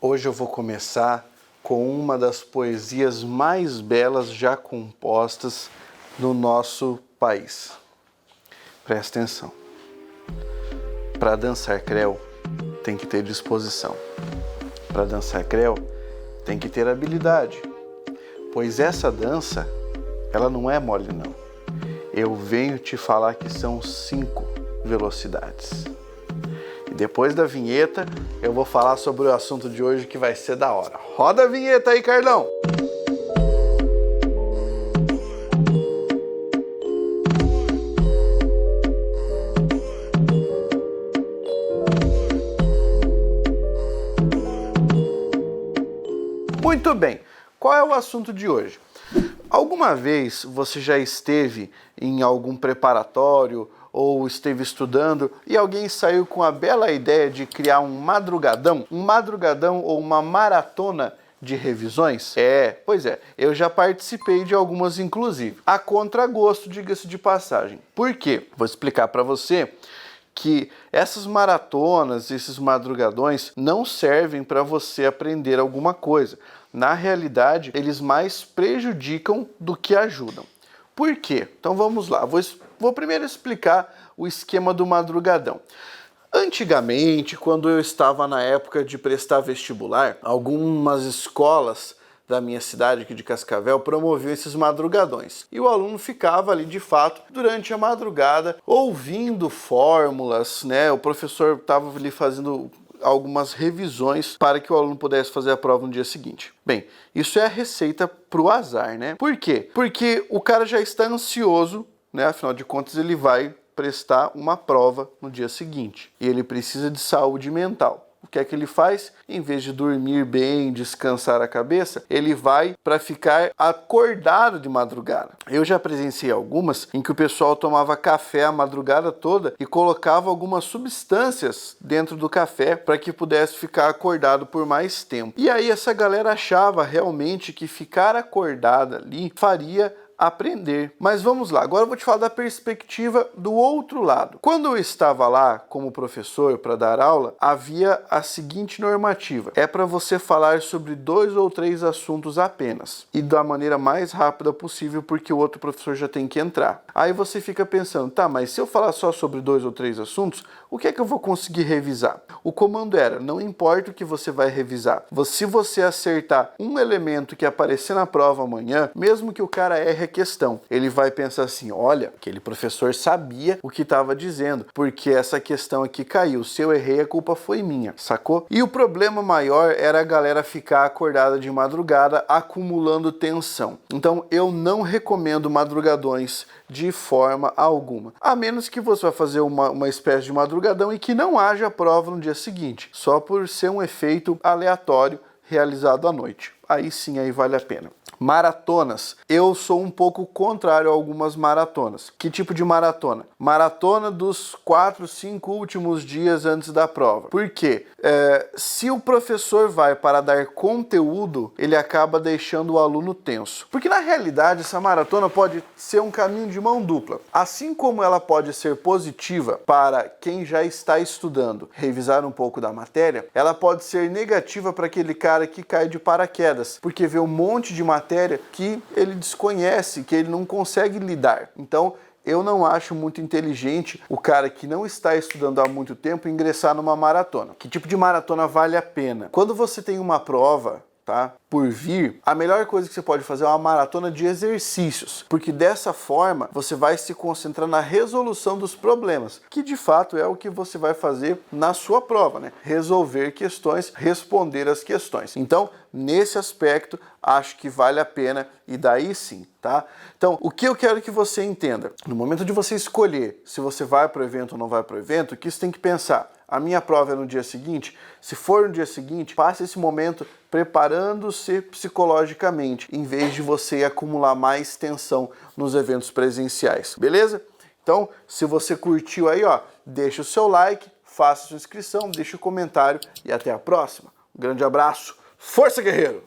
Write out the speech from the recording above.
Hoje eu vou começar com uma das poesias mais belas já compostas no nosso país. Presta atenção. Para dançar creu, tem que ter disposição. Para dançar creu, tem que ter habilidade. Pois essa dança, ela não é mole não. Eu venho te falar que são 5 velocidades. E depois da vinheta, eu vou falar sobre o assunto de hoje que vai ser da hora. Roda a vinheta aí, Carlão! Muito bem, qual é o assunto de hoje? Alguma vez você já esteve em algum preparatório ou esteve estudando e alguém saiu com a bela ideia de criar um madrugadão ou uma maratona de revisões? Pois é, eu já participei de algumas inclusive, a contragosto, diga-se de passagem. Por quê? Vou explicar para você que essas maratonas, esses madrugadões não servem para você aprender alguma coisa. Na realidade, eles mais prejudicam do que ajudam. Por quê? Então vamos lá, vou primeiro explicar o esquema do madrugadão. Antigamente, quando eu estava na época de prestar vestibular, algumas escolas da minha cidade aqui de Cascavel promoviam esses madrugadões. E o aluno ficava ali de fato durante a madrugada ouvindo fórmulas, né? O professor estava ali fazendo algumas revisões para que o aluno pudesse fazer a prova no dia seguinte. Bem, isso é a receita para o azar, né? Por quê? Porque o cara já está ansioso, né? Afinal de contas, ele vai prestar uma prova no dia seguinte e ele precisa de saúde mental. O que é que ele faz? Em vez de dormir bem, descansar a cabeça, ele vai para ficar acordado de madrugada. Eu já presenciei algumas em que o pessoal tomava café a madrugada toda e colocava algumas substâncias dentro do café para que pudesse ficar acordado por mais tempo. E aí essa galera achava realmente que ficar acordada ali faria aprender. Mas vamos lá, agora eu vou te falar da perspectiva do outro lado. Quando eu estava lá como professor para dar aula, havia a seguinte normativa: é para você falar sobre 2 ou 3 assuntos apenas e da maneira mais rápida possível, porque o outro professor já tem que entrar. Aí você fica pensando, tá, mas se eu falar só sobre 2 ou 3 assuntos, o que é que eu vou conseguir revisar? O comando era, não importa o que você vai revisar, se você acertar um elemento que aparecer na prova amanhã, mesmo que o cara erre a questão, ele vai pensar assim, olha, aquele professor sabia o que estava dizendo, porque essa questão aqui caiu, se eu errei a culpa foi minha, sacou? E o problema maior era a galera ficar acordada de madrugada acumulando tensão. Então eu não recomendo madrugadões de forma alguma, a menos que você vá fazer uma espécie de madrugadão e que não haja prova no dia seguinte, só por ser um efeito aleatório realizado à noite. Aí sim, aí vale a pena. Maratonas. Eu sou um pouco contrário a algumas maratonas. Que tipo de maratona? Maratona dos 4, 5 últimos dias antes da prova. Por quê? Se o professor vai para dar conteúdo, ele acaba deixando o aluno tenso. Porque na realidade essa maratona pode ser um caminho de mão dupla. Assim como ela pode ser positiva para quem já está estudando, revisar um pouco da matéria, ela pode ser negativa para aquele cara que cai de paraquedas, porque vê um monte de matéria que ele desconhece, que ele não consegue lidar. Então, eu não acho muito inteligente o cara que não está estudando há muito tempo ingressar numa maratona. Que tipo de maratona vale a pena? Quando você tem uma prova, tá, por vir, a melhor coisa que você pode fazer é uma maratona de exercícios, porque dessa forma você vai se concentrar na resolução dos problemas, que de fato é o que você vai fazer na sua prova, né? Resolver questões, responder as questões. Então, nesse aspecto, acho que vale a pena e daí sim, tá? Então, o que eu quero que você entenda, no momento de você escolher se você vai para o evento ou não vai para o evento, o que você tem que pensar? A minha prova é no dia seguinte? Se for no dia seguinte, passe esse momento preparando-se psicologicamente, em vez de você acumular mais tensão nos eventos presenciais, beleza? Então, se você curtiu aí, ó, deixa o seu like, faça sua inscrição, deixa o comentário e até a próxima. Um grande abraço, força guerreiro!